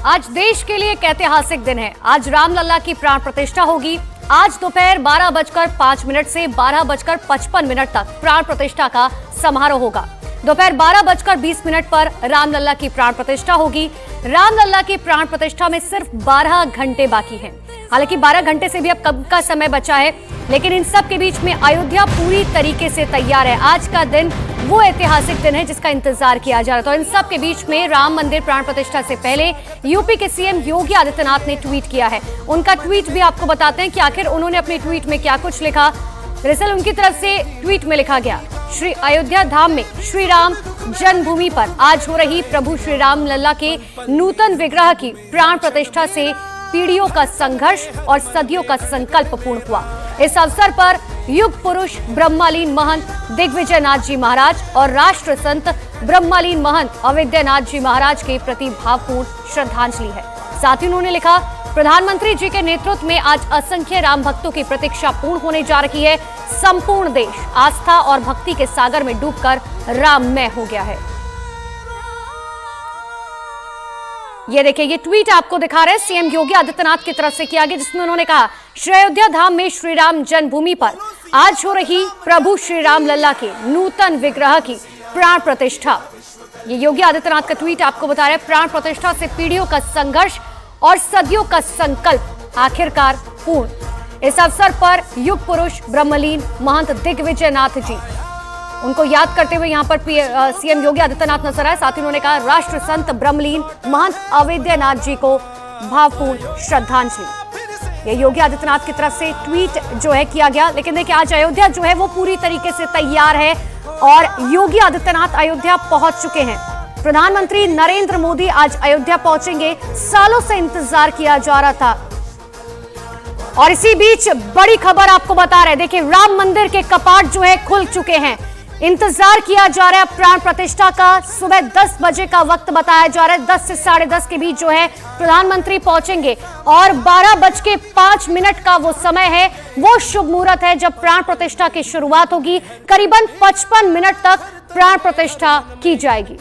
आज देश के लिए एक ऐतिहासिक दिन है। आज रामलला की प्राण प्रतिष्ठा होगी। आज दोपहर 12:05 से 12:55 तक प्राण प्रतिष्ठा का समारोह होगा। दोपहर 12:20 पर रामलला की प्राण प्रतिष्ठा होगी। रामलला की प्राण प्रतिष्ठा में सिर्फ 12 घंटे बाकी हैं। हालांकि 12 घंटे से भी अब कम का समय बचा है, लेकिन इन सब के बीच में अयोध्या पूरी तरीके से तैयार है। आज का दिन वो ऐतिहासिक दिन है जिसका इंतजार किया जा रहा था। तो इन सब के बीच में राम मंदिर प्राण प्रतिष्ठा से पहले यूपी के सीएम योगी आदित्यनाथ ने ट्वीट किया है। उनका ट्वीट भी आपको बताते हैं कि आखिर उन्होंने अपने ट्वीट में क्या कुछ लिखा। दरअसल उनकी तरफ से ट्वीट में लिखा गया, श्री अयोध्या धाम में श्री राम जन्मभूमि पर आज हो रही प्रभु श्री राम लल्ला के नूतन विग्रह की प्राण प्रतिष्ठा से पीढ़ियों का संघर्ष और सदियों का संकल्प पूर्ण हुआ। इस अवसर पर युग पुरुष ब्रह्मलीन महंत दिग्विजय नाथ जी महाराज और राष्ट्र संत ब्रह्मलीन महंत अवैद्यनाथ जी महाराज के प्रति भावपूर्ण श्रद्धांजलि है। साथ ही उन्होंने लिखा, प्रधानमंत्री जी के नेतृत्व में आज असंख्य राम भक्तों की प्रतीक्षा पूर्ण होने जा रही है। संपूर्ण देश आस्था और भक्ति के सागर में डूबकर राममय हो गया है। ये देखिए, ये ट्वीट आपको दिखा रहे हैं सीएम योगी आदित्यनाथ की तरफ से किया गया, जिसमें उन्होंने कहा, श्री अयोध्या धाम में श्री राम जन्मभूमि पर आज हो रही प्रभु श्री राम लल्ला के नूतन विग्रह की प्राण प्रतिष्ठा। ये योगी आदित्यनाथ का ट्वीट आपको बता रहे हैं, प्राण प्रतिष्ठा से पीढ़ियों का संघर्ष और सदियों का संकल्प आखिरकार पूर्ण। इस अवसर पर युग पुरुष ब्रह्मलीन महंत दिग्विजय नाथ जी, उनको याद करते हुए यहाँ पर सीएम योगी आदित्यनाथ नजर आए। साथ ही उन्होंने कहा, राष्ट्र संत ब्रह्मलीन महंत अवैद्यनाथ जी को भावपूर्ण श्रद्धांजलि। ये योगी आदित्यनाथ की तरफ से ट्वीट जो है किया गया। लेकिन देखिए, आज अयोध्या जो है वो पूरी तरीके से तैयार है और योगी आदित्यनाथ अयोध्या पहुंच चुके हैं। प्रधानमंत्री नरेंद्र मोदी आज अयोध्या पहुंचेंगे। सालों से इंतजार किया जा रहा था और इसी बीच बड़ी खबर आपको बता रहे हैं। देखिए, राम मंदिर के कपाट जो है खुल चुके हैं। इंतजार किया जा रहा है प्राण प्रतिष्ठा का। सुबह 10 बजे का वक्त बताया जा रहा है। 10 से 10:30 के बीच जो है प्रधानमंत्री पहुंचेंगे और 12:05 का वो समय है, वो शुभ मुहूर्त है जब प्राण प्रतिष्ठा की शुरुआत होगी। करीबन 55 मिनट तक प्राण प्रतिष्ठा की जाएगी।